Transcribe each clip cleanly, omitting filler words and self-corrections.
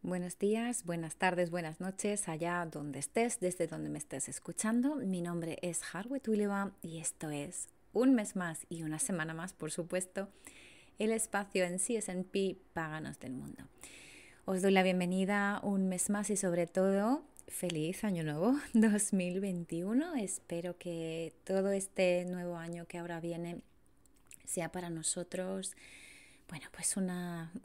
Buenos días, buenas tardes, buenas noches, allá donde estés, desde donde me estés escuchando. Mi nombre es Harriet Uleva y esto es un mes más y una semana más, por supuesto, el espacio en CSNP Páganos del Mundo. Os doy la bienvenida un mes más y sobre todo, feliz año nuevo 2021. Espero que todo este nuevo año que ahora viene sea para nosotros pues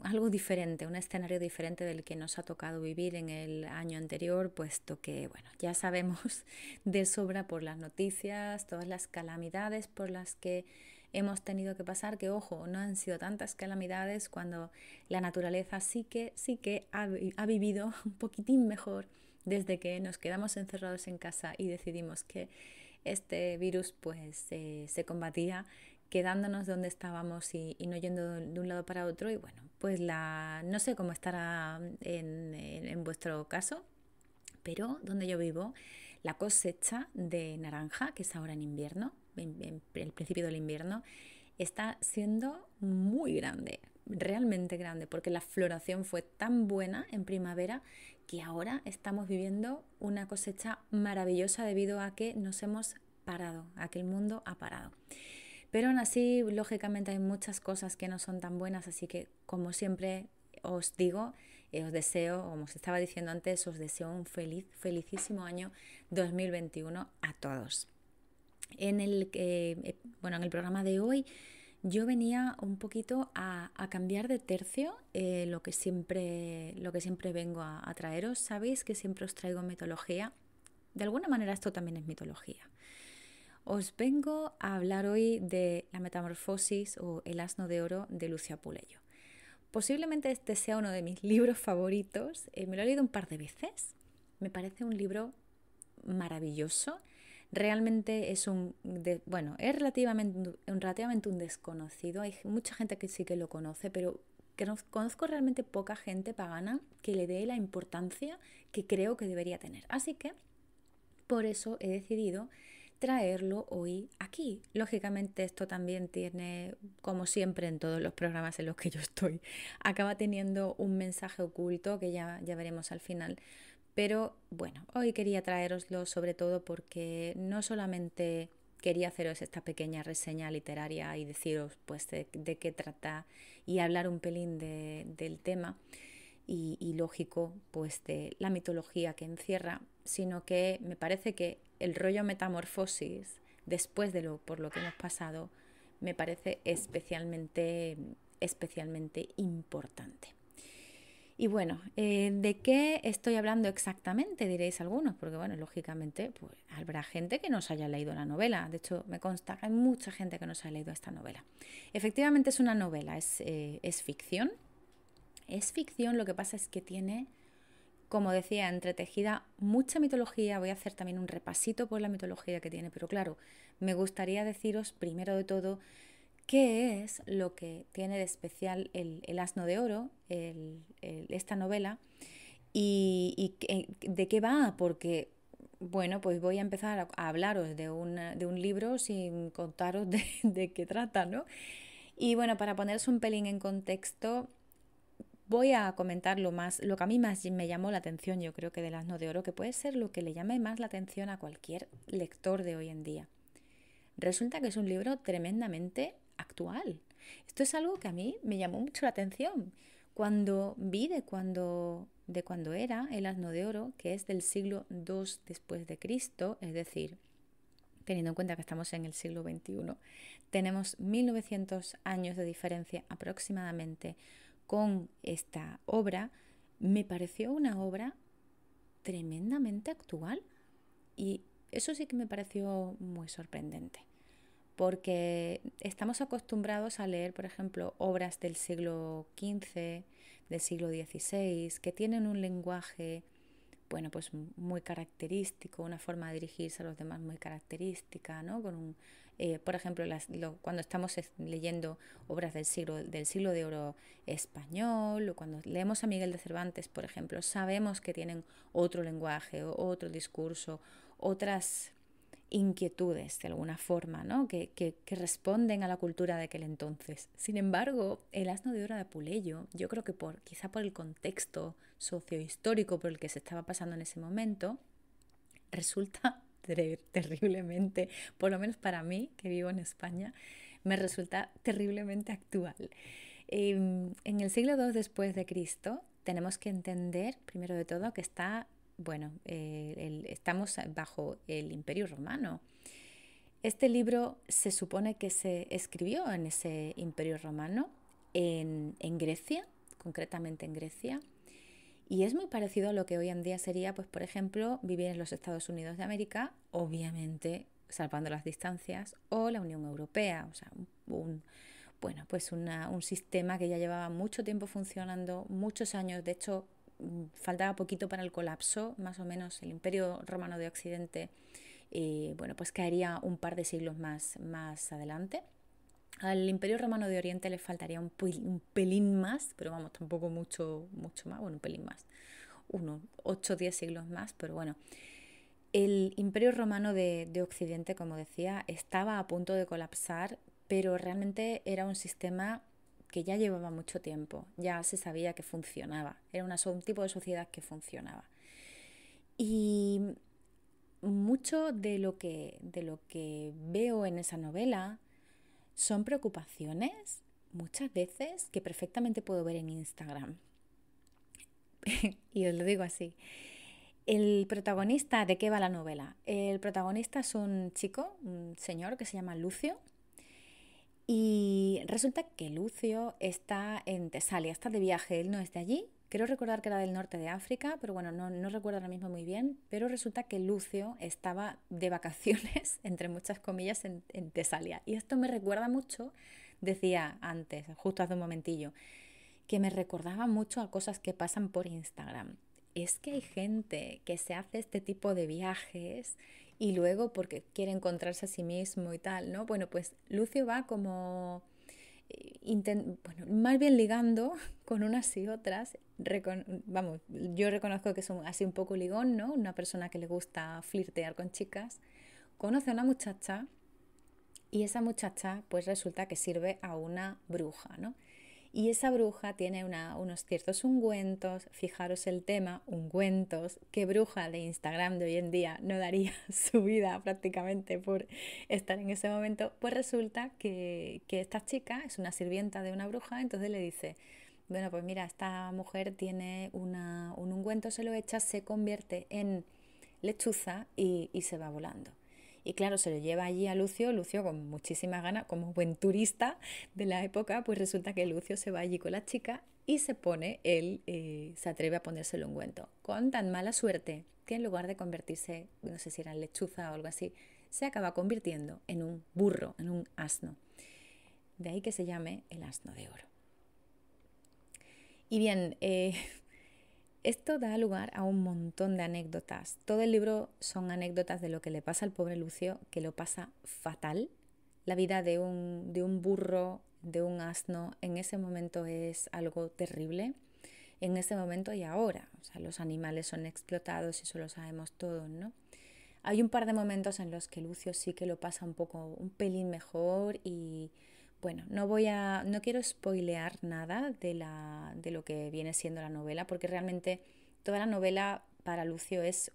algo diferente, un escenario diferente del que nos ha tocado vivir en el año anterior, puesto que, ya sabemos de sobra por las noticias, todas las calamidades por las que hemos tenido que pasar, que ojo, no han sido tantas calamidades cuando la naturaleza sí que ha vivido un poquitín mejor desde que nos quedamos encerrados en casa y decidimos que este virus se combatía quedándonos donde estábamos y no yendo de un lado para otro. Y bueno, pues no sé cómo estará en vuestro caso, pero donde yo vivo, la cosecha de naranja, que es ahora en invierno, en el principio del invierno, está siendo muy grande, realmente grande, porque la floración fue tan buena en primavera que ahora estamos viviendo una cosecha maravillosa debido a que nos hemos parado, a que el mundo ha parado. Pero aún así, lógicamente hay muchas cosas que no son tan buenas, así que como siempre os digo, os deseo, como os estaba diciendo antes, os deseo un felicísimo año 2021 a todos. En el programa de hoy yo venía un poquito a cambiar de tercio lo que siempre vengo a traeros. Sabéis que siempre os traigo mitología. De alguna manera esto también es mitología. Os vengo a hablar hoy de La Metamorfosis o El Asno de Oro de Lucio Apuleyo. Posiblemente este sea uno de mis libros favoritos. Me lo he leído un par de veces. Me parece un libro maravilloso. Realmente es es relativamente un desconocido. Hay mucha gente que sí que lo conoce, pero conozco realmente poca gente pagana que le dé la importancia que creo que debería tener. Así que por eso he decidido traerlo hoy aquí. Lógicamente esto también tiene, como siempre en todos los programas en los que yo estoy, acaba teniendo un mensaje oculto que ya veremos al final. Pero bueno, hoy quería traeroslo sobre todo porque no solamente quería haceros esta pequeña reseña literaria y deciros pues de qué trata y hablar un pelín del tema y lógico pues de la mitología que encierra, sino que me parece que el rollo metamorfosis, después de por lo que hemos pasado, me parece especialmente importante. Y bueno, ¿de qué estoy hablando exactamente? Diréis algunos, porque bueno, lógicamente pues, habrá gente que no se haya leído la novela. De hecho, me consta que hay mucha gente que no se ha leído esta novela. Efectivamente es una novela, es ficción. Es ficción, lo que pasa es que tiene, como decía, entretejida mucha mitología. Voy a hacer también un repasito por la mitología que tiene, pero claro, me gustaría deciros primero de todo qué es lo que tiene de especial el Asno de Oro, esta novela, y de qué va, porque bueno, pues voy a empezar a hablaros de un libro sin contaros de qué trata, ¿no? Y bueno, para poneros un pelín en contexto, voy a comentar lo que a mí más me llamó la atención, yo creo que del Asno de Oro, que puede ser lo que le llame más la atención a cualquier lector de hoy en día. Resulta que es un libro tremendamente actual. Esto es algo que a mí me llamó mucho la atención cuando vi de cuando era el Asno de Oro, que es del siglo II después de Cristo, es decir, teniendo en cuenta que estamos en el siglo XXI, tenemos 1900 años de diferencia aproximadamente con esta obra. Me pareció una obra tremendamente actual y eso sí que me pareció muy sorprendente, porque estamos acostumbrados a leer, por ejemplo, obras del siglo XV, del siglo XVI, que tienen un lenguaje, bueno, pues muy característico, una forma de dirigirse a los demás muy característica, ¿no? Por ejemplo, cuando estamos leyendo obras del siglo de oro español, o cuando leemos a Miguel de Cervantes, por ejemplo, sabemos que tienen otro lenguaje, otro discurso, otras inquietudes de alguna forma, ¿no? que responden a la cultura de aquel entonces. Sin embargo, el asno de oro de Apuleyo, yo creo que quizá por el contexto sociohistórico por el que se estaba pasando en ese momento, resulta terriblemente, por lo menos para mí, que vivo en España, me resulta terriblemente actual. En el siglo II después de Cristo tenemos que entender, primero de todo, que estamos bajo el Imperio Romano. Este libro se supone que se escribió en ese Imperio Romano, en Grecia, concretamente en Grecia, y es muy parecido a lo que hoy en día sería, pues, por ejemplo, vivir en los Estados Unidos de América, obviamente salvando las distancias, o la Unión Europea, o sea, un sistema que ya llevaba mucho tiempo funcionando, muchos años. De hecho, faltaba poquito para el colapso, más o menos el Imperio Romano de Occidente, pues caería un par de siglos más adelante. Al Imperio Romano de Oriente le faltaría un pelín más, pero vamos, tampoco mucho más, bueno, un pelín más, unos 8 o 10 siglos más, pero bueno. El Imperio Romano de Occidente, como decía, estaba a punto de colapsar, pero realmente era un sistema que ya llevaba mucho tiempo, ya se sabía que funcionaba, era un tipo de sociedad que funcionaba. Y mucho de lo que veo en esa novela son preocupaciones, muchas veces, que perfectamente puedo ver en Instagram. Y os lo digo así. El protagonista, ¿de qué va la novela? El protagonista es un chico, un señor que se llama Lucio, y resulta que Lucio está en Tesalia, está de viaje, él no es de allí. Quiero recordar que era del norte de África, pero bueno, no recuerdo ahora mismo muy bien. Pero resulta que Lucio estaba de vacaciones, entre muchas comillas, en Tesalia. Y esto me recuerda mucho, decía antes, justo hace un momentillo, que me recordaba mucho a cosas que pasan por Instagram. Es que hay gente que se hace este tipo de viajes y luego porque quiere encontrarse a sí mismo y tal, ¿no? Bueno, pues Lucio va como, más bien ligando con unas y otras. Yo reconozco que es así un poco ligón, ¿no? Una persona que le gusta flirtear con chicas. Conoce a una muchacha y esa muchacha pues resulta que sirve a una bruja, ¿no? Y esa bruja tiene unos ciertos ungüentos, fijaros el tema, ungüentos, ¿qué bruja de Instagram de hoy en día no daría su vida prácticamente por estar en ese momento? Pues resulta que esta chica es una sirvienta de una bruja, entonces le dice, bueno, pues mira, esta mujer tiene un ungüento, se lo echa, se convierte en lechuza y se va volando. Y claro, se lo lleva allí a Lucio con muchísimas ganas, como buen turista de la época, pues resulta que Lucio se va allí con la chica y se atreve a ponerse el ungüento. Con tan mala suerte que en lugar de convertirse, no sé si era en lechuza o algo así, se acaba convirtiendo en un burro, en un asno. De ahí que se llame el asno de oro. Y bien, esto da lugar a un montón de anécdotas. Todo el libro son anécdotas de lo que le pasa al pobre Lucio, que lo pasa fatal. La vida de un burro, de un asno, en ese momento es algo terrible. En ese momento y ahora. O sea, los animales son explotados y eso lo sabemos todos, ¿no? Hay un par de momentos en los que Lucio sí que lo pasa un pelín mejor y bueno, no quiero spoilear nada de lo que viene siendo la novela, porque realmente toda la novela para Lucio es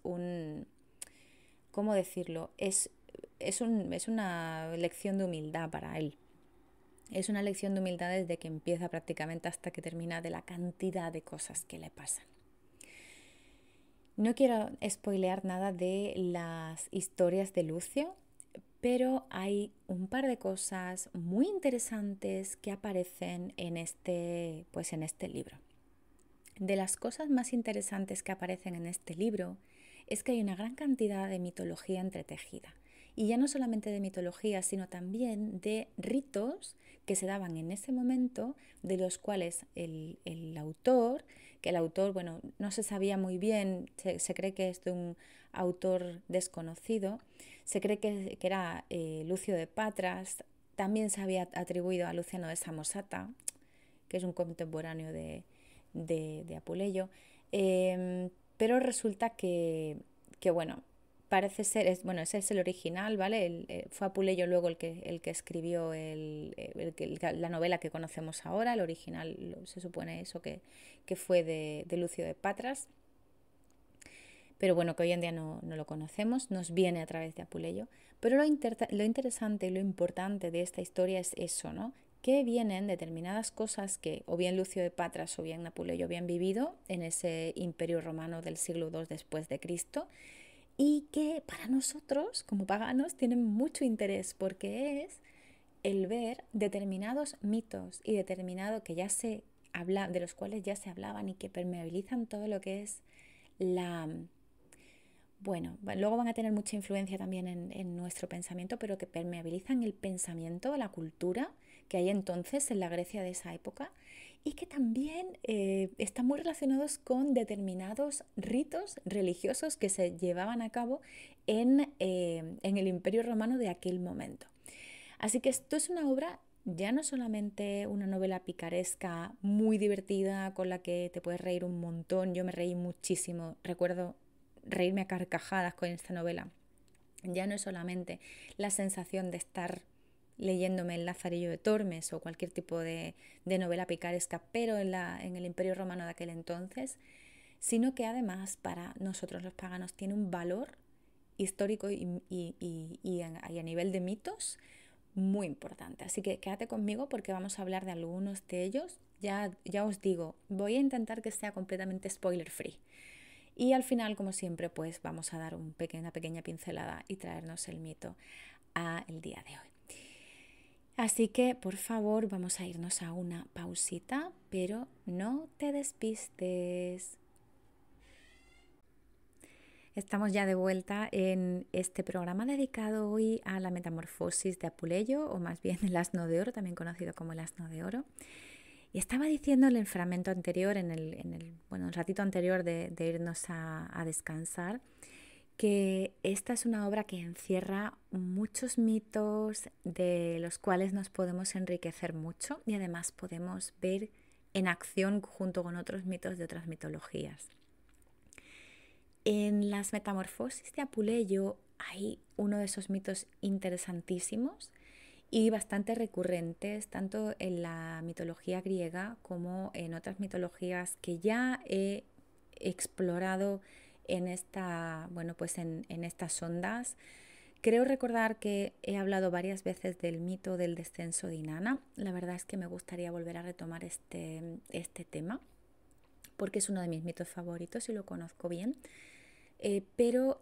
¿cómo decirlo? Es una lección de humildad para él. Es una lección de humildad desde que empieza prácticamente hasta que termina, de la cantidad de cosas que le pasan. No quiero spoilear nada de las historias de Lucio, pero hay un par de cosas muy interesantes que aparecen en este libro. De las cosas más interesantes que aparecen en este libro es que hay una gran cantidad de mitología entretejida. Y ya no solamente de mitología, sino también de ritos que se daban en ese momento, de los cuales el autor, bueno, no se sabía muy bien, se cree que es de un autor desconocido, se cree que era Lucio de Patras, también se había atribuido a Luciano de Samosata, que es un contemporáneo de Apuleyo, pero resulta que bueno, parece ser, bueno, ese es el original, ¿vale? Fue Apuleyo luego el que escribió la novela que conocemos ahora. El original se supone eso que fue de Lucio de Patras, pero bueno, que hoy en día no lo conocemos, nos viene a través de Apuleyo. Pero lo interesante y lo importante de esta historia es eso, ¿no? Que vienen determinadas cosas que o bien Lucio de Patras o bien Apuleyo habían vivido en ese imperio romano del siglo II después de Cristo, y que para nosotros, como paganos, tienen mucho interés porque es el ver determinados mitos y determinado que ya se habla, de los cuales ya se hablaban y que permeabilizan todo lo que es la... Bueno, luego van a tener mucha influencia también en nuestro pensamiento, pero que permeabilizan el pensamiento, la cultura que hay entonces en la Grecia de esa época, y que también están muy relacionados con determinados ritos religiosos que se llevaban a cabo en el Imperio Romano de aquel momento. Así que esto es una obra ya no solamente una novela picaresca muy divertida con la que te puedes reír un montón. Yo me reí muchísimo, recuerdo reírme a carcajadas con esta novela. Ya no es solamente la sensación de estar leyéndome El Lazarillo de Tormes o cualquier tipo de novela picaresca, pero en el Imperio Romano de aquel entonces, sino que además para nosotros los paganos tiene un valor histórico y a nivel de mitos muy importante. Así que quédate conmigo porque vamos a hablar de algunos de ellos. Ya os digo, voy a intentar que sea completamente spoiler free. Y al final, como siempre, pues vamos a dar una pequeña pincelada y traernos el mito a el día de hoy. Así que, por favor, vamos a irnos a una pausita, pero no te despistes. Estamos ya de vuelta en este programa dedicado hoy a la metamorfosis de Apuleyo, o más bien el asno de oro, también conocido como el asno de oro. Y estaba diciendo en el fragmento anterior, el ratito anterior de irnos a descansar, que esta es una obra que encierra muchos mitos de los cuales nos podemos enriquecer mucho y además podemos ver en acción junto con otros mitos de otras mitologías. En las Metamorfosis de Apuleyo hay uno de esos mitos interesantísimos y bastante recurrentes, tanto en la mitología griega como en otras mitologías que ya he explorado en estas ondas. Creo recordar que he hablado varias veces del mito del descenso de Inanna. La verdad es que me gustaría volver a retomar este tema porque es uno de mis mitos favoritos y lo conozco bien. Pero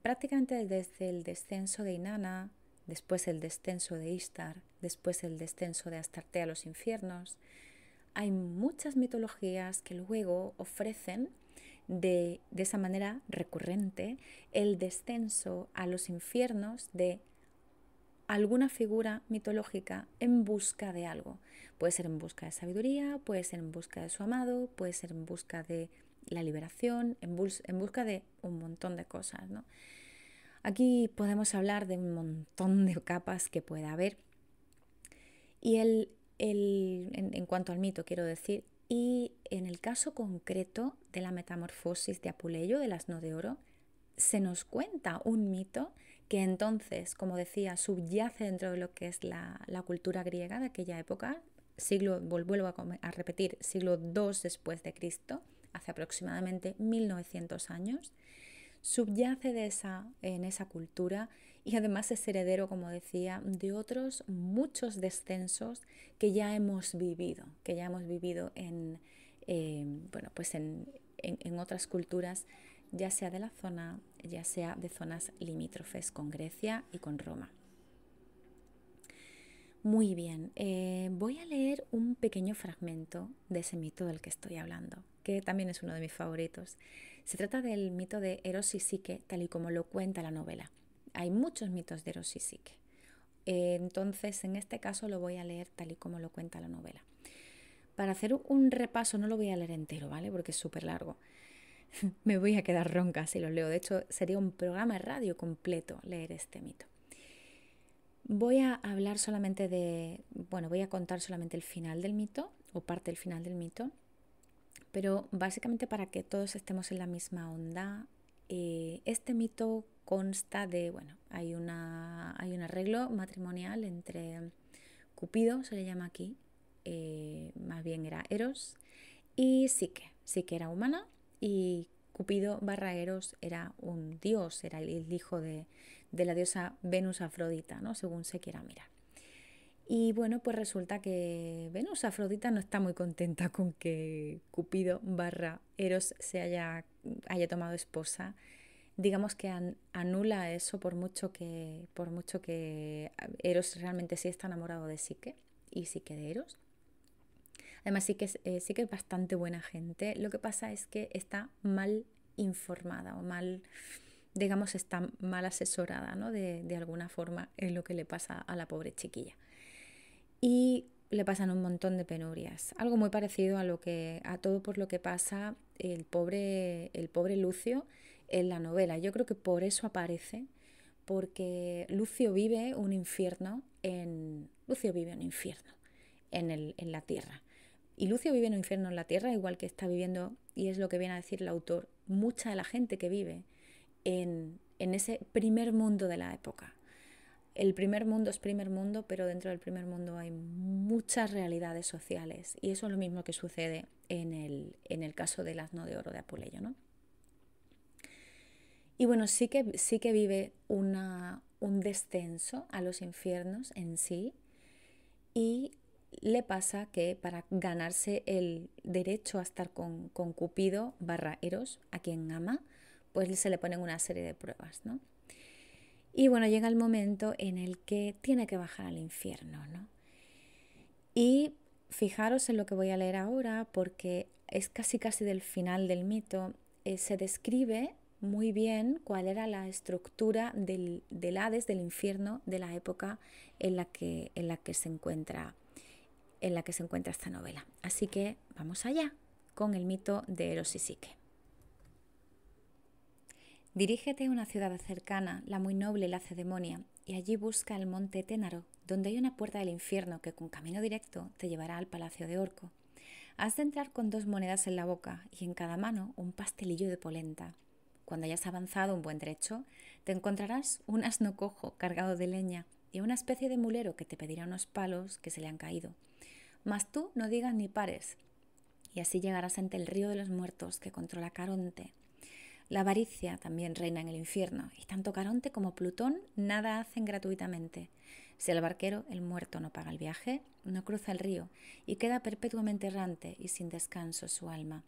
prácticamente desde el descenso de Inanna, después el descenso de Ishtar, después el descenso de Astarte a los infiernos, hay muchas mitologías que luego ofrecen de esa manera recurrente el descenso a los infiernos de alguna figura mitológica en busca de algo. Puede ser en busca de sabiduría, puede ser en busca de su amado, puede ser en busca de la liberación, en busca de un montón de cosas, ¿no? Aquí podemos hablar de un montón de capas que pueda haber. Y en cuanto al mito, quiero decir, y en el caso concreto de la metamorfosis de Apuleyo, del asno de oro, se nos cuenta un mito que entonces, como decía, subyace dentro de lo que es la cultura griega de aquella época, vuelvo a repetir, siglo II después de Cristo, hace aproximadamente 1900 años, subyace en esa cultura y además es heredero, como decía, de otros muchos descensos que ya hemos vivido en otras culturas, ya sea de la zona, ya sea de zonas limítrofes con Grecia y con Roma. Muy bien, voy a leer un pequeño fragmento de ese mito del que estoy hablando, que también es uno de mis favoritos. Se trata del mito de Eros y Psique, tal y como lo cuenta la novela. Hay muchos mitos de Eros y Psique. Entonces, en este caso lo voy a leer tal y como lo cuenta la novela. Para hacer un repaso, no lo voy a leer entero, ¿vale? Porque es súper largo. Me voy a quedar ronca si lo leo. De hecho, sería un programa de radio completo leer este mito. Voy a hablar voy a contar solamente el final del mito, o parte del final del mito, pero básicamente para que todos estemos en la misma onda Este mito consta de, bueno, hay un arreglo matrimonial entre Cupido, se le llama aquí, más bien era Eros, y Psique. Psique era humana y Cupido barra Eros era un dios, era el hijo de la diosa Venus Afrodita, ¿no? Según se quiera mirar. Y bueno, pues resulta que Venus Afrodita no está muy contenta con que Cupido barra Eros haya tomado esposa. Digamos que anula eso por mucho que Eros realmente sí está enamorado de Psique y Psique de Eros. Además sí que es bastante buena gente. Lo que pasa es que está mal informada o digamos, está mal asesorada, ¿no? De alguna forma en lo que le pasa a la pobre chiquilla. Y le pasan un montón de penurias. Algo muy parecido a todo por lo que pasa el pobre Lucio en la novela. Yo creo que por eso aparece, porque Lucio vive un infierno en la tierra. Y Lucio vive en un infierno en la tierra, igual que está viviendo, y es lo que viene a decir el autor, mucha de la gente que vive en ese primer mundo de la época. El primer mundo es primer mundo, pero dentro del primer mundo hay muchas realidades sociales. Y eso es lo mismo que sucede en el caso del asno de oro de Apuleyo, ¿no? Y bueno, sí que vive un descenso a los infiernos en sí. Y le pasa que para ganarse el derecho a estar con Cupido barra Eros, a quien ama, pues se le ponen una serie de pruebas, ¿no? Y bueno, llega el momento en el que tiene que bajar al infierno, ¿no? Y fijaros en lo que voy a leer ahora, porque es casi del final del mito. Se describe muy bien cuál era la estructura del Hades, del infierno, de la época en la que se encuentra esta novela. Así que vamos allá con el mito de Eros y Psique. Dirígete a una ciudad cercana, la muy noble Lacedemonia, y allí busca el monte Ténaro, donde hay una puerta del infierno que con camino directo te llevará al palacio de Orco. Has de entrar con 2 monedas en la boca y en cada mano un pastelillo de polenta. Cuando hayas avanzado un buen trecho, te encontrarás un asno cojo cargado de leña y una especie de mulero que te pedirá unos palos que se le han caído. Mas tú no digas ni pares, y así llegarás ante el río de los muertos que controla Caronte. La avaricia también reina en el infierno, y tanto Caronte como Plutón nada hacen gratuitamente. Si el barquero, el muerto, no paga el viaje, no cruza el río, y queda perpetuamente errante y sin descanso su alma.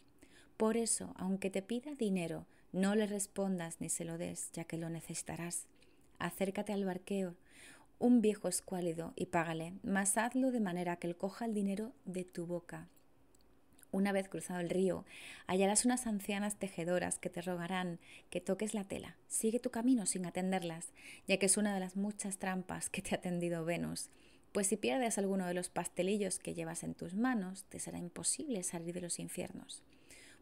Por eso, aunque te pida dinero, no le respondas ni se lo des, ya que lo necesitarás. Acércate al barquero, un viejo escuálido, y págale, mas hazlo de manera que él coja el dinero de tu boca. Una vez cruzado el río, hallarás unas ancianas tejedoras que te rogarán que toques la tela. Sigue tu camino sin atenderlas, ya que es una de las muchas trampas que te ha tendido Venus. Pues si pierdes alguno de los pastelillos que llevas en tus manos, te será imposible salir de los infiernos.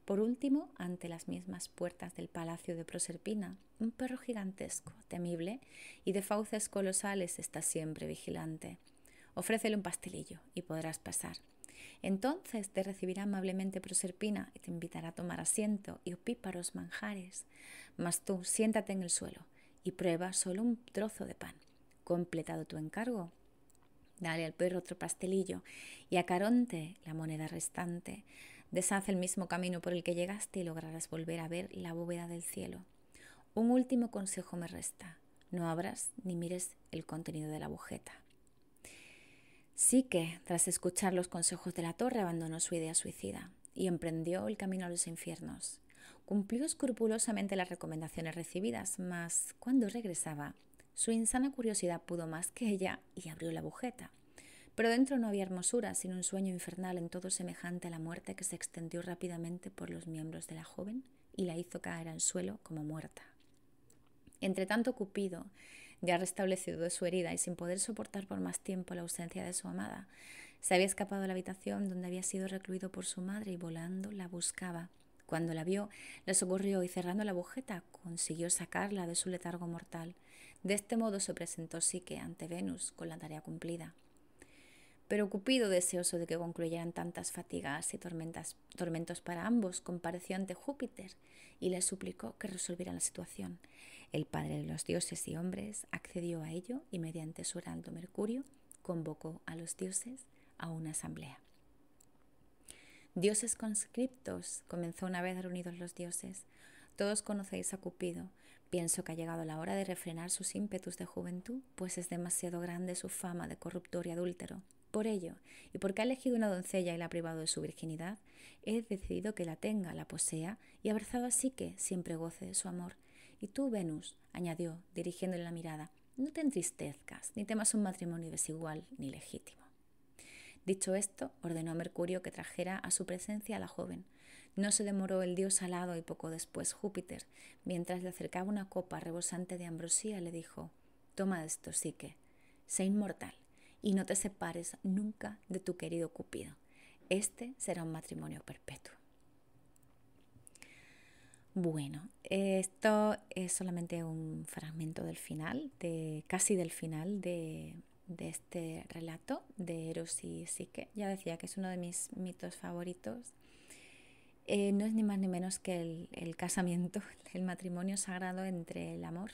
Por último, ante las mismas puertas del palacio de Proserpina, un perro gigantesco, temible y de fauces colosales está siempre vigilante. Ofrécele un pastelillo y podrás pasar. Entonces te recibirá amablemente Proserpina y te invitará a tomar asiento y opíparos manjares. Mas tú siéntate en el suelo y prueba solo un trozo de pan. Completado tu encargo, dale al perro otro pastelillo y a Caronte la moneda restante. Deshaz el mismo camino por el que llegaste y lograrás volver a ver la bóveda del cielo. Un último consejo me resta. No abras ni mires el contenido de la bujeta. Psique, tras escuchar los consejos de la torre, abandonó su idea suicida y emprendió el camino a los infiernos. Cumplió escrupulosamente las recomendaciones recibidas, mas cuando regresaba, su insana curiosidad pudo más que ella y abrió la bujeta. Pero dentro no había hermosura, sino un sueño infernal en todo semejante a la muerte que se extendió rápidamente por los miembros de la joven y la hizo caer al suelo como muerta. Entretanto, Cupido, ya restablecido de su herida y sin poder soportar por más tiempo la ausencia de su amada, se había escapado de la habitación donde había sido recluido por su madre y volando la buscaba. Cuando la vio, la socorrió y cerrando la bujeta consiguió sacarla de su letargo mortal. De este modo se presentó Psique ante Venus con la tarea cumplida. Pero Cupido, deseoso de que concluyeran tantas fatigas y tormentos para ambos, compareció ante Júpiter y le suplicó que resolviera la situación. El padre de los dioses y hombres accedió a ello y mediante su heraldo Mercurio convocó a los dioses a una asamblea. Dioses conscriptos, comenzó una vez reunidos los dioses. Todos conocéis a Cupido. Pienso que ha llegado la hora de refrenar sus ímpetus de juventud, pues es demasiado grande su fama de corruptor y adúltero. Por ello, y porque ha elegido una doncella y la ha privado de su virginidad, he decidido que la tenga, la posea, y abrazado a Psique, siempre goce de su amor. Y tú, Venus, añadió, dirigiéndole la mirada, no te entristezcas, ni temas un matrimonio desigual ni legítimo. Dicho esto, ordenó a Mercurio que trajera a su presencia a la joven. No se demoró el dios alado y poco después Júpiter, mientras le acercaba una copa rebosante de ambrosía, le dijo, toma esto, Psique, sé inmortal y no te separes nunca de tu querido Cupido. Este será un matrimonio perpetuo. Bueno, esto es solamente un fragmento del final, casi del final de este relato de Eros y Psique. Ya decía que es uno de mis mitos favoritos. No es ni más ni menos que el casamiento, el matrimonio sagrado entre el amor,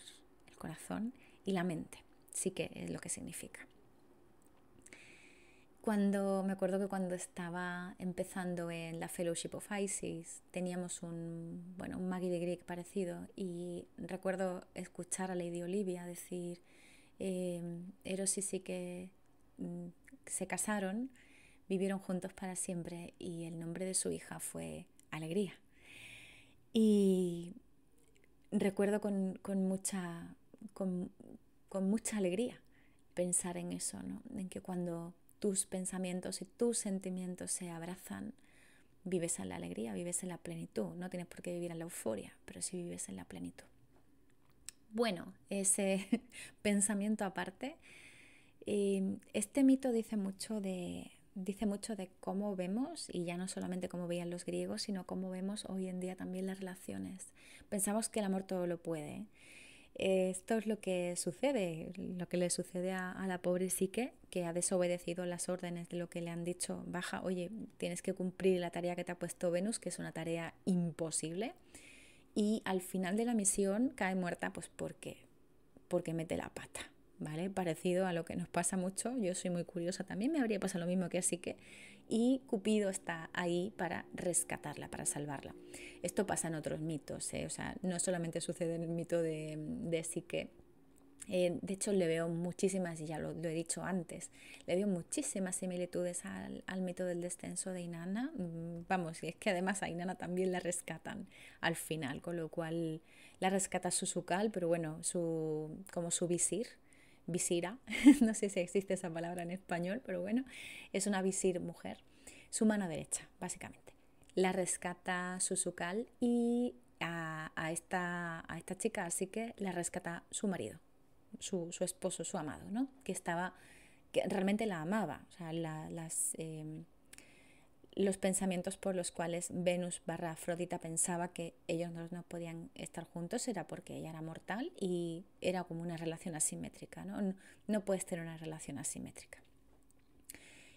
el corazón y la mente. Psique es lo que significa. Me acuerdo que cuando estaba empezando en la Fellowship of Isis teníamos un Maggie the Greek parecido y recuerdo escuchar a Lady Olivia decir Eros y Psique se casaron, vivieron juntos para siempre y el nombre de su hija fue Alegría. Y recuerdo con mucha alegría pensar en eso, ¿no? En que cuando tus pensamientos y tus sentimientos se abrazan, vives en la alegría, vives en la plenitud. No tienes por qué vivir en la euforia, pero sí vives en la plenitud. Bueno, ese pensamiento aparte, este mito dice mucho de cómo vemos, y ya no solamente cómo veían los griegos, sino cómo vemos hoy en día también las relaciones. Pensamos que el amor todo lo puede. Esto es lo que sucede, lo que le sucede a la pobre Psique, que ha desobedecido las órdenes de lo que le han dicho. Baja, oye, tienes que cumplir la tarea que te ha puesto Venus, que es una tarea imposible. Y al final de la misión cae muerta, pues porque mete la pata, ¿vale? Parecido a lo que nos pasa mucho. Yo soy muy curiosa también, me habría pasado lo mismo que Psique. Y Cupido está ahí para rescatarla, para salvarla. Esto pasa en otros mitos, ¿eh? O sea, no solamente sucede en el mito de Psique. De hecho, le veo muchísimas, y ya lo he dicho antes, le veo muchísimas similitudes al mito del descenso de Inanna. Vamos, y es que además a Inanna también la rescatan al final, con lo cual la rescata Susukal, pero bueno, como su visira, no sé si existe esa palabra en español, pero bueno, es una visir mujer, su mano derecha, básicamente. La rescata Susukal y a esta chica, así que la rescata su marido, su esposo, su amado, ¿no? Que realmente la amaba. O sea, los pensamientos por los cuales Venus / Afrodita pensaba que ellos no podían estar juntos era porque ella era mortal y era como una relación asimétrica, ¿no? No puedes tener una relación asimétrica.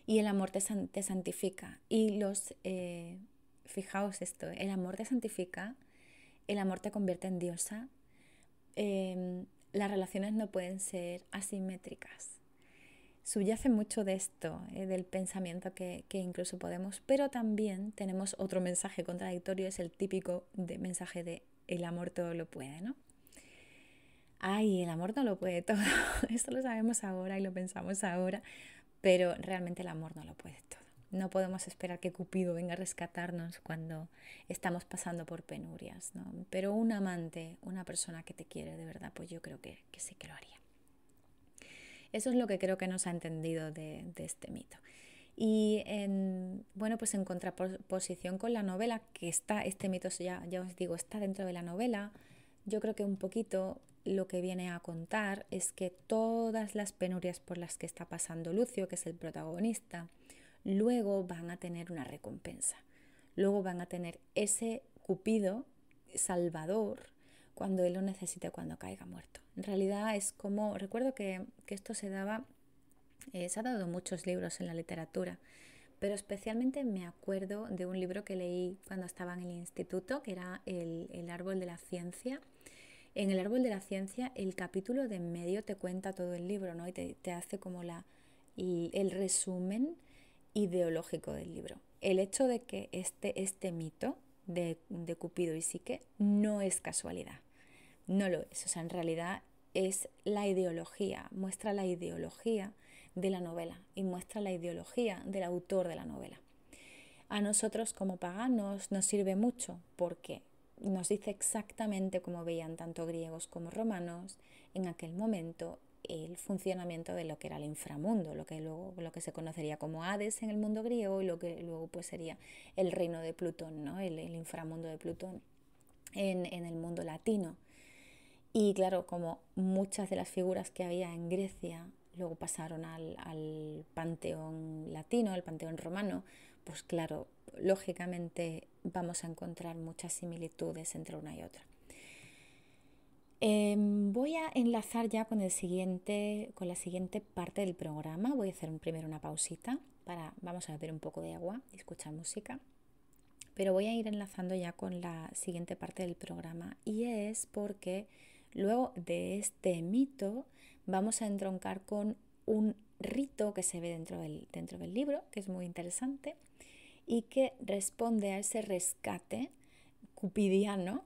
Y el amor te santifica. Y fijaos esto, el amor te santifica, el amor te convierte en diosa. Las relaciones no pueden ser asimétricas. Subyace mucho de esto, del pensamiento que incluso podemos, pero también tenemos otro mensaje contradictorio, es el típico mensaje de el amor todo lo puede, ¿no? Ay, el amor no lo puede todo, esto lo sabemos ahora y lo pensamos ahora, pero realmente el amor no lo puede todo. No podemos esperar que Cupido venga a rescatarnos cuando estamos pasando por penurias, ¿no? Pero un amante, una persona que te quiere de verdad, pues yo creo que sí que lo haría. Eso es lo que creo que nos ha entendido de este mito. Y pues en contraposición con la novela, que este mito ya os digo, está dentro de la novela, yo creo que un poquito lo que viene a contar es que todas las penurias por las que está pasando Lucio, que es el protagonista, luego van a tener una recompensa. Luego van a tener ese Cupido salvador cuando él lo necesite, cuando caiga muerto. En realidad es como, recuerdo que esto se daba Se ha dado muchos libros en la literatura, pero especialmente me acuerdo de un libro que leí cuando estaba en el instituto, que era el Árbol de la Ciencia. En el Árbol de la Ciencia, el capítulo de en medio te cuenta todo el libro, ¿no? Y te hace como el resumen ideológico del libro. El hecho de que este mito de Cupido y Psique no es casualidad, no lo es. O sea, en realidad es la ideología, muestra la ideología de la novela y muestra la ideología del autor de la novela. A nosotros como paganos nos sirve mucho porque nos dice exactamente cómo veían tanto griegos como romanos en aquel momento el funcionamiento de lo que era el inframundo, lo que se conocería como Hades en el mundo griego y lo que luego pues sería el reino de Plutón, ¿no? el inframundo de Plutón en el mundo latino. Y claro, como muchas de las figuras que había en Grecia luego pasaron al panteón latino, al panteón romano, pues claro, lógicamente vamos a encontrar muchas similitudes entre una y otra. Voy a enlazar ya con la siguiente parte del programa. Voy a hacer primero una pausita vamos a beber un poco de agua y escuchar música. Pero voy a ir enlazando ya con la siguiente parte del programa y es porque luego de este mito vamos a entroncar con un rito que se ve dentro del libro, que es muy interesante y que responde a ese rescate cupidiano,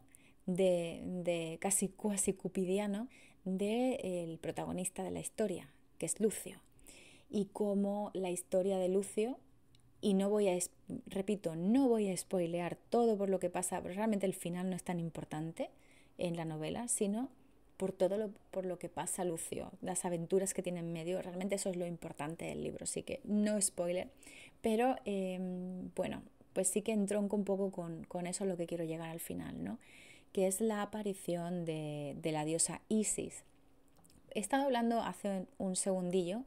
casi cupidiano, del protagonista de la historia, que es Lucio. Y cómo la historia de Lucio, y no voy a spoilear todo por lo que pasa, pero realmente el final no es tan importante en la novela, sino por lo que pasa Lucio, las aventuras que tiene en medio, realmente eso es lo importante del libro, así que no spoiler, pero bueno, pues sí que entronco un poco con eso a lo que quiero llegar al final, ¿no? Que es la aparición de la diosa Isis. He estado hablando hace un segundillo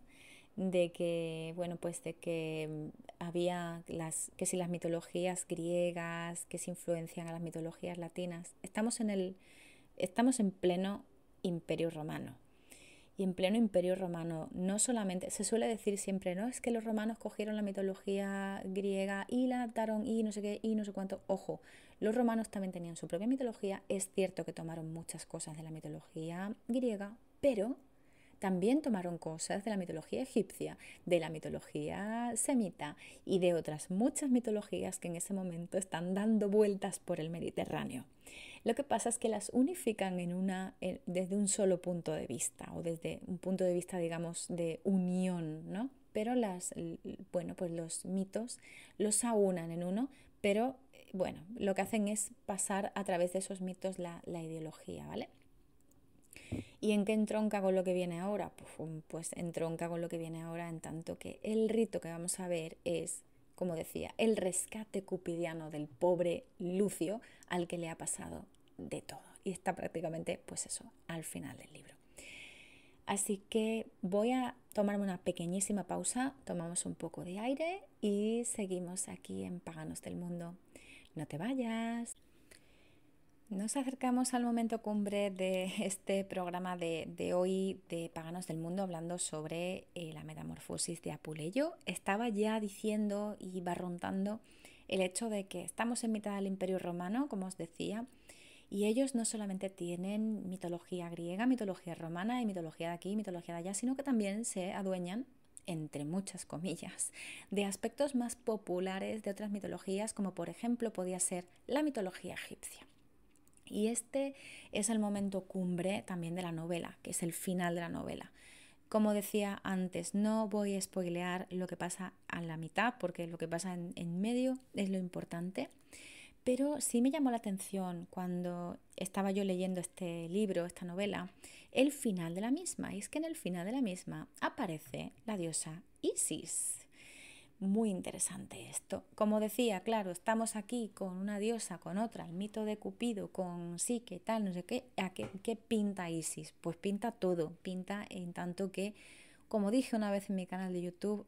de que, bueno, pues de que había que si las mitologías griegas, que se influencian a las mitologías latinas. Estamos en pleno Imperio Romano. Y en pleno Imperio Romano no solamente, se suele decir siempre, no, es que los romanos cogieron la mitología griega y la adaptaron y no sé qué y no sé cuánto. Ojo, los romanos también tenían su propia mitología. Es cierto que tomaron muchas cosas de la mitología griega, pero también tomaron cosas de la mitología egipcia, de la mitología semita y de otras muchas mitologías que en ese momento están dando vueltas por el Mediterráneo. Lo que pasa es que las unifican desde un solo punto de vista o desde un punto de vista, digamos, de unión, ¿no? Pero pues los mitos los aunan en uno, pero bueno, lo que hacen es pasar a través de esos mitos la ideología, ¿vale? ¿Y en qué entronca con lo que viene ahora? Pues entronca con lo que viene ahora en tanto que el rito que vamos a ver es, como decía, el rescate cupidiano del pobre Lucio al que le ha pasado de todo. Y está prácticamente, pues eso, al final del libro. Así que voy a tomarme una pequeñísima pausa, tomamos un poco de aire y seguimos aquí en Paganos del Mundo. No te vayas. Nos acercamos al momento cumbre de este programa de hoy de Paganos del Mundo, hablando sobre la metamorfosis de Apuleyo. Estaba ya diciendo y barruntando el hecho de que estamos en mitad del Imperio Romano, como os decía, y ellos no solamente tienen mitología griega, mitología romana y mitología de aquí, mitología de allá, sino que también se adueñan, entre muchas comillas, de aspectos más populares de otras mitologías, como por ejemplo podía ser la mitología egipcia. Y este es el momento cumbre también de la novela, que es el final de la novela. Como decía antes, no voy a spoilear lo que pasa a la mitad, porque lo que pasa en medio es lo importante. Pero sí me llamó la atención cuando estaba yo leyendo este libro, esta novela, el final de la misma. Y es que en el final de la misma aparece la diosa Isis. Muy interesante esto. Como decía, claro, estamos aquí con una diosa, con otra, el mito de Cupido, con Psique, tal, no sé qué. ¿Qué pinta Isis? Pues pinta todo. Pinta en tanto que, como dije una vez en mi canal de YouTube,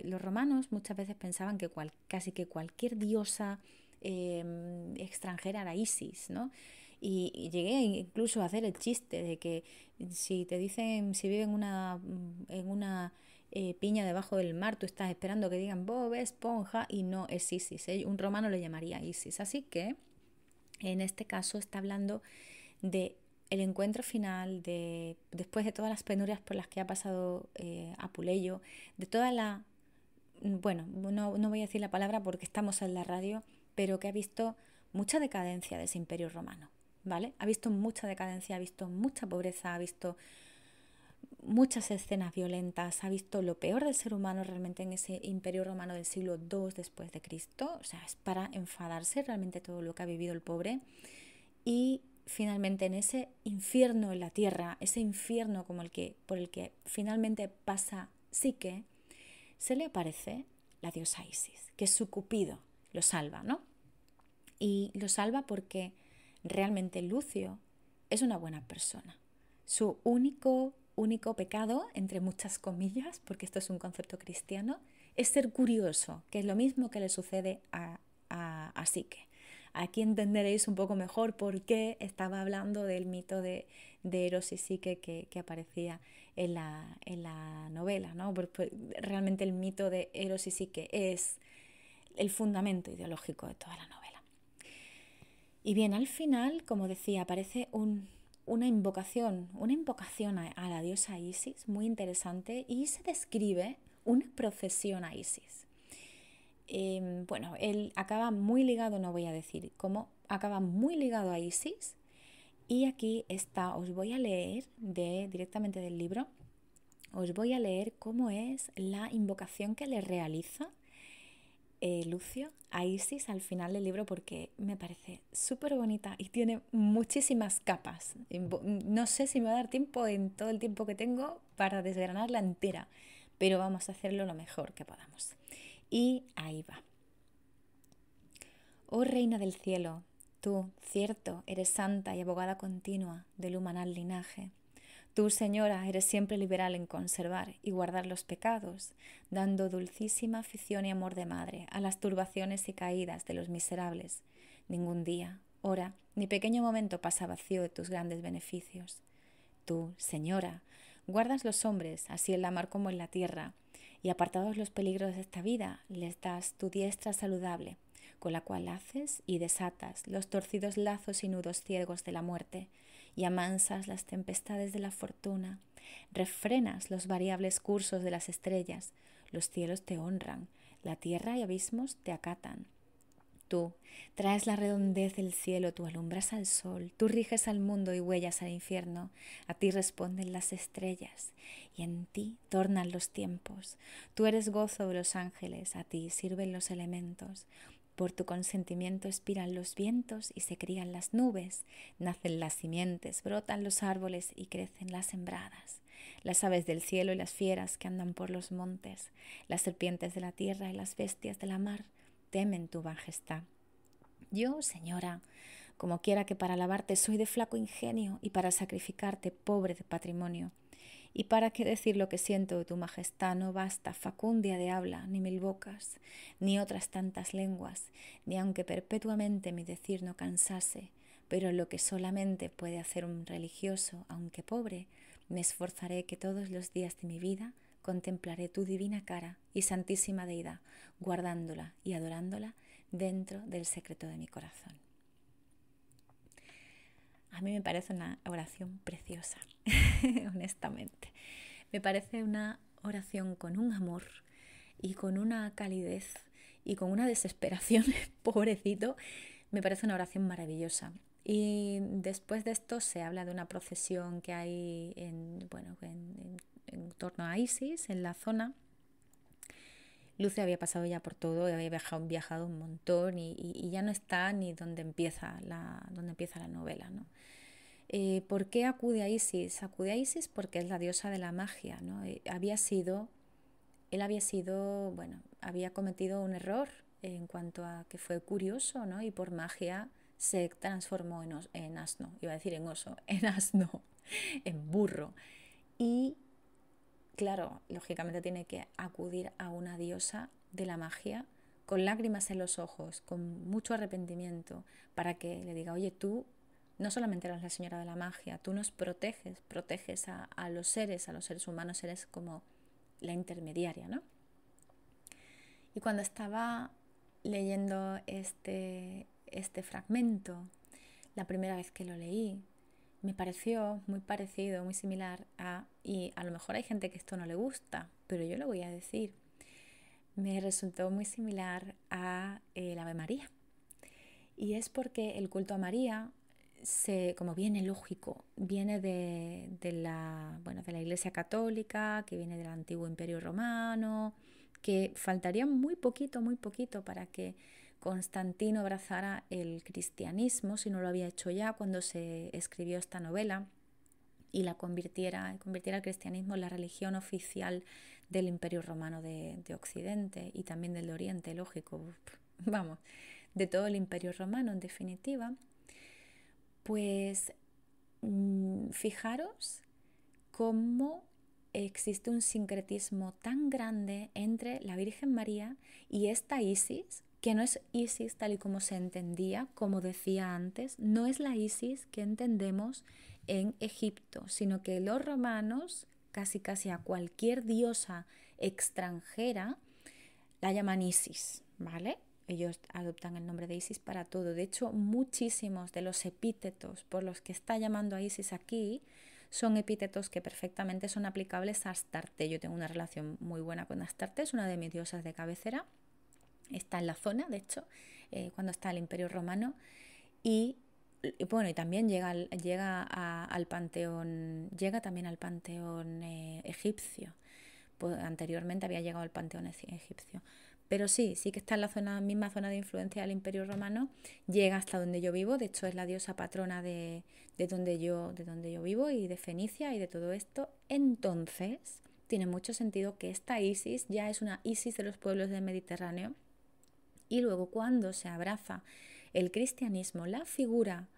los romanos muchas veces pensaban que casi que cualquier diosa extranjera era Isis, ¿no? Y llegué incluso a hacer el chiste de que si te dicen, si vive en una piña debajo del mar, tú estás esperando que digan Bob Esponja y no es Isis, ¿eh? Un romano le llamaría Isis. Así que en este caso está hablando de el encuentro final, de después de todas las penurias por las que ha pasado Apuleyo, de toda la, bueno, no voy a decir la palabra porque estamos en la radio, pero que ha visto mucha decadencia de ese imperio romano, ¿vale? Ha visto mucha decadencia, ha visto mucha pobreza, ha visto muchas escenas violentas, ha visto lo peor del ser humano realmente en ese imperio romano del siglo II después de Cristo. O sea, es para enfadarse realmente todo lo que ha vivido el pobre. Y finalmente en ese infierno en la tierra, ese infierno como por el que finalmente pasa Psique, se le aparece la diosa Isis, que es su cupido, lo salva, ¿no? Y lo salva porque realmente Lucio es una buena persona. Su único pecado, entre muchas comillas, porque esto es un concepto cristiano, es ser curioso, que es lo mismo que le sucede a Psique. Aquí entenderéis un poco mejor por qué estaba hablando del mito de Eros y Psique que aparecía en la novela, ¿no? Porque realmente el mito de Eros y Psique es el fundamento ideológico de toda la novela. Y bien, al final, como decía, aparece una invocación a la diosa Isis, muy interesante, y se describe una procesión a Isis. Bueno, él acaba muy ligado, no voy a decir cómo, acaba muy ligado a Isis. Y aquí está, os voy a leer directamente del libro, os voy a leer cómo es la invocación que le realiza Lucio a Isis al final del libro, porque me parece súper bonita y tiene muchísimas capas. No sé si me va a dar tiempo en todo el tiempo que tengo para desgranarla entera, pero vamos a hacerlo lo mejor que podamos. Y ahí va. Oh reina del cielo, tú, cierto, eres santa y abogada continua del humanal linaje. Tú, señora, eres siempre liberal en conservar y guardar los pecados, dando dulcísima afición y amor de madre a las turbaciones y caídas de los miserables. Ningún día, hora, ni pequeño momento pasa vacío de tus grandes beneficios. Tú, señora, guardas los hombres, así en la mar como en la tierra, y apartados los peligros de esta vida, les das tu diestra saludable, con la cual haces y desatas los torcidos lazos y nudos ciegos de la muerte, y amansas las tempestades de la fortuna, refrenas los variables cursos de las estrellas, los cielos te honran, la tierra y abismos te acatan. Tú traes la redondez del cielo, tú alumbras al sol, tú riges al mundo y huellas al infierno, a ti responden las estrellas y en ti tornan los tiempos. Tú eres gozo de los ángeles, a ti sirven los elementos. Por tu consentimiento expiran los vientos y se crían las nubes, nacen las simientes, brotan los árboles y crecen las sembradas. Las aves del cielo y las fieras que andan por los montes, las serpientes de la tierra y las bestias de la mar, temen tu majestad. Yo, señora, como quiera que para alabarte soy de flaco ingenio y para sacrificarte pobre de patrimonio. Y para qué decir lo que siento de tu majestad no basta facundia de habla, ni mil bocas, ni otras tantas lenguas, ni aunque perpetuamente mi decir no cansase, pero lo que solamente puede hacer un religioso, aunque pobre, me esforzaré que todos los días de mi vida contemplaré tu divina cara y santísima deidad, guardándola y adorándola dentro del secreto de mi corazón. A mí me parece una oración preciosa, honestamente. Me parece una oración con un amor y con una calidez y con una desesperación, pobrecito. Me parece una oración maravillosa. Y después de esto se habla de una procesión que hay en torno a Isis, en la zona. Lucio había pasado ya por todo, había viajado un montón y ya no está ni donde empieza la novela, ¿no? ¿Por qué acude a Isis? Acude a Isis porque es la diosa de la magia, ¿no? Había cometido un error en cuanto a que fue curioso, ¿no? Y por magia se transformó en asno, iba a decir en oso, en asno, en burro. Y claro, lógicamente tiene que acudir a una diosa de la magia con lágrimas en los ojos, con mucho arrepentimiento, para que le diga, oye, tú no solamente eres la señora de la magia, tú nos proteges a los seres humanos, eres como la intermediaria, ¿no? Y cuando estaba leyendo este fragmento, la primera vez que lo leí, me pareció muy parecido, muy similar a, y a lo mejor hay gente que esto no le gusta, pero yo lo voy a decir, me resultó muy similar a el Ave María. Y es porque el culto a María, como viene lógico, viene de la Iglesia Católica, que viene del antiguo Imperio Romano, que faltaría muy poquito para que Constantino abrazara el cristianismo, si no lo había hecho ya cuando se escribió esta novela, y la convirtiera el cristianismo en la religión oficial del Imperio Romano de Occidente y también del de Oriente, lógico, vamos, de todo el Imperio Romano en definitiva. Pues fijaros cómo existe un sincretismo tan grande entre la Virgen María y esta Isis, que no es Isis tal y como se entendía, como decía antes, no es la Isis que entendemos en Egipto, sino que los romanos, casi a cualquier diosa extranjera, la llaman Isis, ¿vale? Ellos adoptan el nombre de Isis para todo. De hecho, muchísimos de los epítetos por los que está llamando a Isis aquí son epítetos que perfectamente son aplicables a Astarte. Yo tengo una relación muy buena con Astarte, es una de mis diosas de cabecera. Está en la zona, de hecho, cuando está el Imperio Romano. Y bueno, y también llega al panteón, llega también al panteón egipcio. Pues anteriormente había llegado al panteón egipcio. Pero sí que está en la misma zona de influencia del Imperio Romano, llega hasta donde yo vivo, de hecho es la diosa patrona de donde yo vivo y de Fenicia y de todo esto. Entonces, tiene mucho sentido que esta Isis ya es una Isis de los pueblos del Mediterráneo. Y luego cuando se abraza el cristianismo, la figura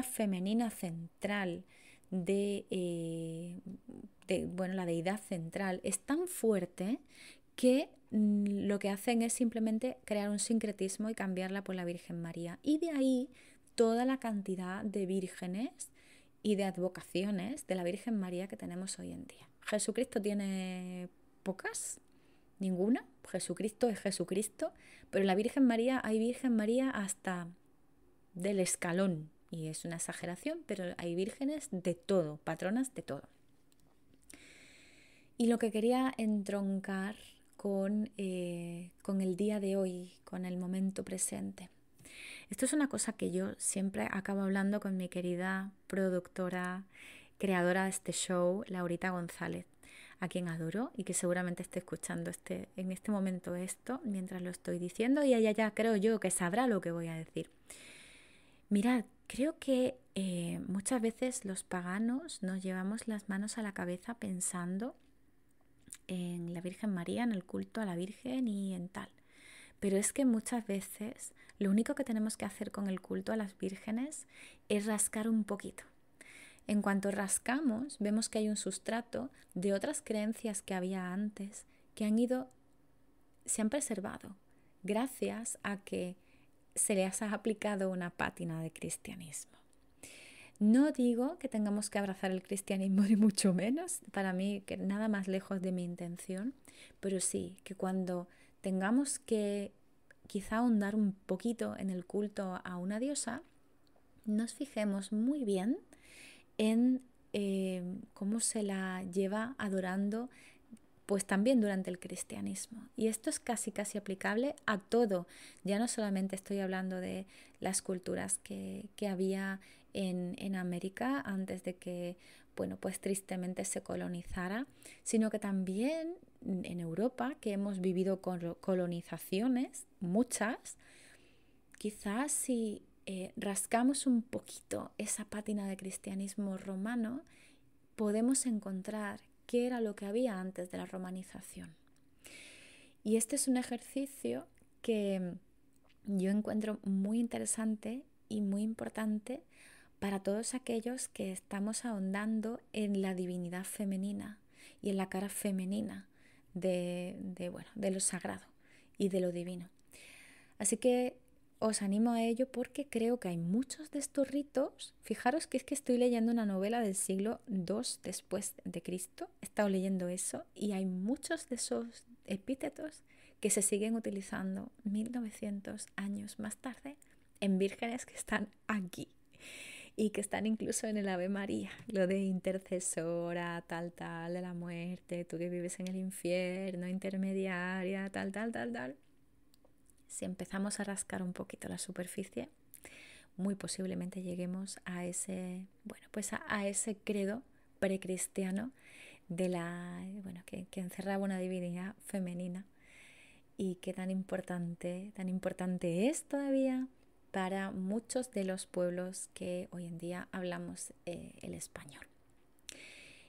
femenina central la deidad central es tan fuerte que lo que hacen es simplemente crear un sincretismo y cambiarla por la Virgen María. Y de ahí toda la cantidad de vírgenes y de advocaciones de la Virgen María que tenemos hoy en día. Jesucristo tiene pocas, ninguna. Jesucristo es Jesucristo, pero en la Virgen María hay Virgen María hasta del escalón. Y es una exageración, pero hay vírgenes de todo, patronas de todo. Y lo que quería entroncar con el día de hoy, con el momento presente. Esto es una cosa que yo siempre acabo hablando con mi querida productora, creadora de este show, Laurita González, a quien adoro y que seguramente esté escuchando en este momento esto mientras lo estoy diciendo, y ella ya creo yo que sabrá lo que voy a decir. Mirad, creo que muchas veces los paganos nos llevamos las manos a la cabeza pensando en la Virgen María, en el culto a la Virgen y en tal. Pero es que muchas veces lo único que tenemos que hacer con el culto a las vírgenes es rascar un poquito. En cuanto rascamos, vemos que hay un sustrato de otras creencias que había antes que se han preservado gracias a que se les ha aplicado una pátina de cristianismo. No digo que tengamos que abrazar el cristianismo, ni mucho menos, para mí que nada más lejos de mi intención, pero sí que cuando tengamos que quizá ahondar un poquito en el culto a una diosa, nos fijemos muy bien en cómo se la lleva adorando pues también durante el cristianismo. Y esto es casi aplicable a todo. Ya no solamente estoy hablando de las culturas que había en América antes de que, pues tristemente se colonizara, sino que también en Europa, que hemos vivido colonizaciones, muchas, quizás si rascamos un poquito esa pátina de cristianismo romano, podemos encontrar qué era lo que había antes de la romanización. Y este es un ejercicio que yo encuentro muy interesante y muy importante para todos aquellos que estamos ahondando en la divinidad femenina y en la cara femenina de lo sagrado y de lo divino. Así que os animo a ello porque creo que hay muchos de estos ritos. Fijaros que es que estoy leyendo una novela del siglo II después de Cristo. He estado leyendo eso y hay muchos de esos epítetos que se siguen utilizando 1900 años más tarde en vírgenes que están aquí y que están incluso en el Ave María, lo de intercesora, tal, tal, de la muerte, tú que vives en el infierno, intermediaria, tal, tal, tal, tal. Si empezamos a rascar un poquito la superficie, muy posiblemente lleguemos a ese, bueno, pues a ese credo precristiano de la, bueno, que encerraba una divinidad femenina y que tan importante es todavía para muchos de los pueblos que hoy en día hablamos el español.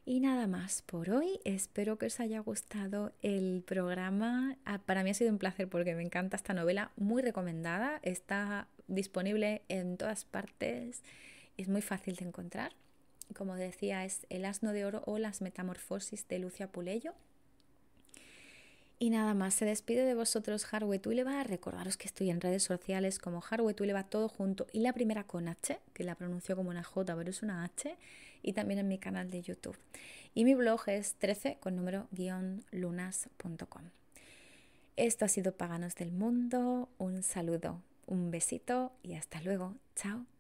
Y nada más por hoy, espero que os haya gustado el programa. Para mí ha sido un placer porque me encanta esta novela, muy recomendada, está disponible en todas partes, es muy fácil de encontrar. Como decía, es El asno de oro o Las metamorfosis de Lucia Puleyo. Y nada más, se despide de vosotros Harwe Tuileva. Recordaros que estoy en redes sociales como Harwe Tuileva todo junto y la primera con H, que la pronuncio como una J, pero es una H, y también en mi canal de YouTube. Y mi blog es 13 con número lunas.com. Esto ha sido Paganos del Mundo. Un saludo, un besito y hasta luego. Chao.